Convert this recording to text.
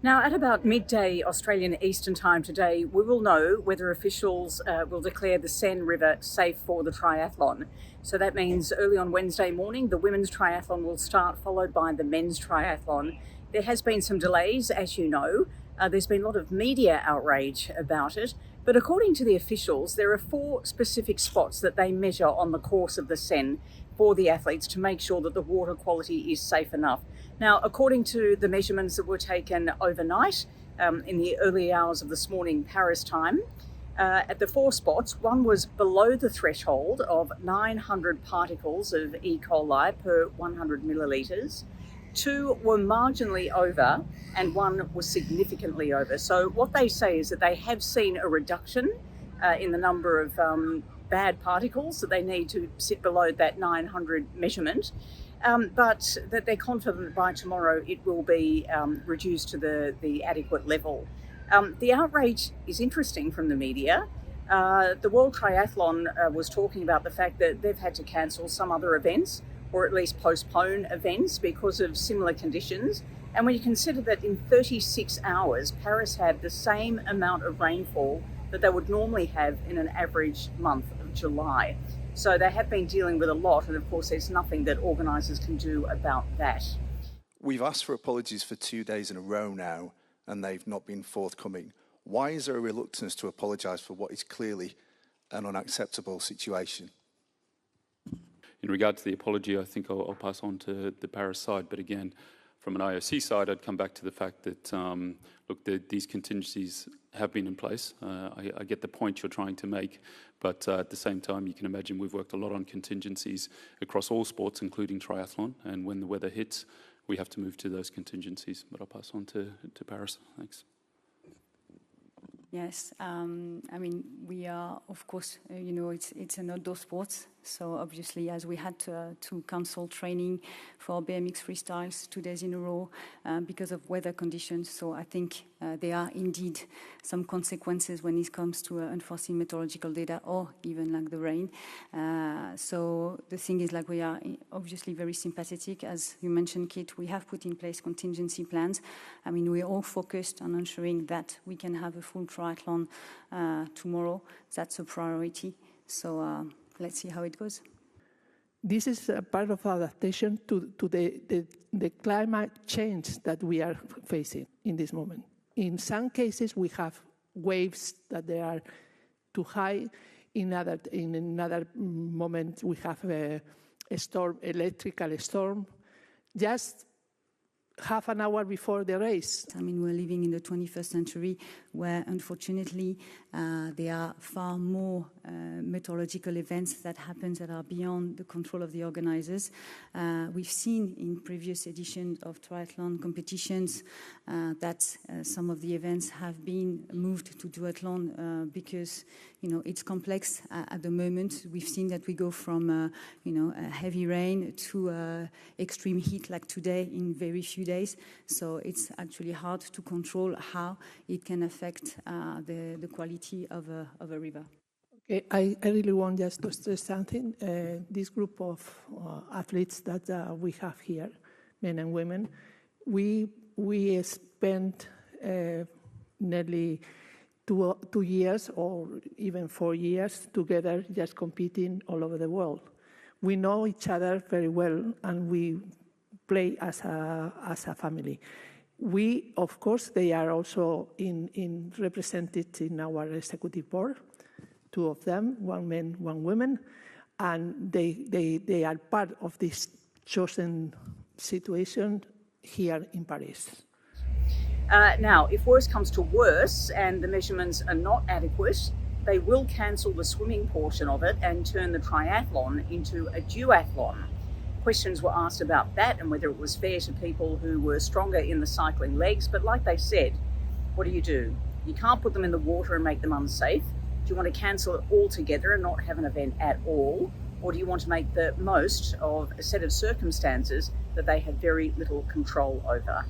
Now, at about midday Australian Eastern Time today, we will know whether officials will declare the Seine River safe for the triathlon. So that means early on Wednesday morning, the women's triathlon will start, followed by the men's triathlon. There has been some delays, as you know. There's been a lot of media outrage about it. But according to the officials, there are 4 specific spots that they measure on the course of the Seine for the athletes to make sure that the water quality is safe enough. Now, according to the measurements that were taken overnight in the early hours of this morning, Paris time, at the 4 spots, one was below the threshold of 900 particles of E. coli per 100 millilitres. 2 were marginally over and 1 was significantly over. So what they say is that they have seen a reduction in the number of bad particles that they need to sit below that 900 measurement. But that they're confident that by tomorrow it will be reduced to the adequate level. The outrage is interesting from the media. The World Triathlon was talking about the fact that they've had to cancel some other events or at least postpone events because of similar conditions. And when you consider that in 36 hours, Paris had the same amount of rainfall that they would normally have in an average month of July. So they have been dealing with a lot, and of course there's nothing that organisers can do about that. We've asked for apologies for 2 days in a row now, and they've not been forthcoming. Why is there a reluctance to apologise for what is clearly an unacceptable situation? In regard to the apology, I think I'll pass on to the Paris side, but again, from an IOC side, I'd come back to the fact that, these contingencies have been in place. I get the point you're trying to make, but at the same time, you can imagine we've worked a lot on contingencies across all sports, including triathlon, and when the weather hits, we have to move to those contingencies. But I'll pass on to Paris. Thanks. Yes, we are, of course, it's an outdoor sport. So obviously, as we had to cancel training for BMX freestyles 2 days in a row because of weather conditions. So I think there are indeed some consequences when it comes to enforcing meteorological data or even like the rain. So the thing is, like, we are obviously very sympathetic. As you mentioned, Kit, we have put in place contingency plans. I mean, we're all focused on ensuring that we can have a full triathlon tomorrow. That's a priority. So let's see how it goes. This is a part of adaptation to the climate change that we are facing in this moment. In some cases, we have waves that they are too high. In another moment, we have a storm, electrical storm, just half an hour before the race. I mean, we're living in the 21st century where, unfortunately, there are far more meteorological events that happen that are beyond the control of the organizers. We've seen in previous editions of triathlon competitions that some of the events have been moved to duathlon because, it's complex at the moment. We've seen that we go from, heavy rain to extreme heat like today in very few days. So it's actually hard to control how it can affect the quality of a river. Okay, I really want just to stress something. This group of athletes that we have here, men and women, we spent nearly 2 years or even 4 years together just competing all over the world. We know each other very well and we play as a family. We, of course, they are also represented in our executive board, 2 of them, 1 man, 1 woman, and they are part of this chosen situation here in Paris. Now, if worse comes to worse and the measurements are not adequate, they will cancel the swimming portion of it and turn the triathlon into a duathlon. Questions were asked about that and whether it was fair to people who were stronger in the cycling legs. But like they said, what do? You can't put them in the water and make them unsafe. Do you want to cancel it altogether and not have an event at all? Or do you want to make the most of a set of circumstances that they have very little control over?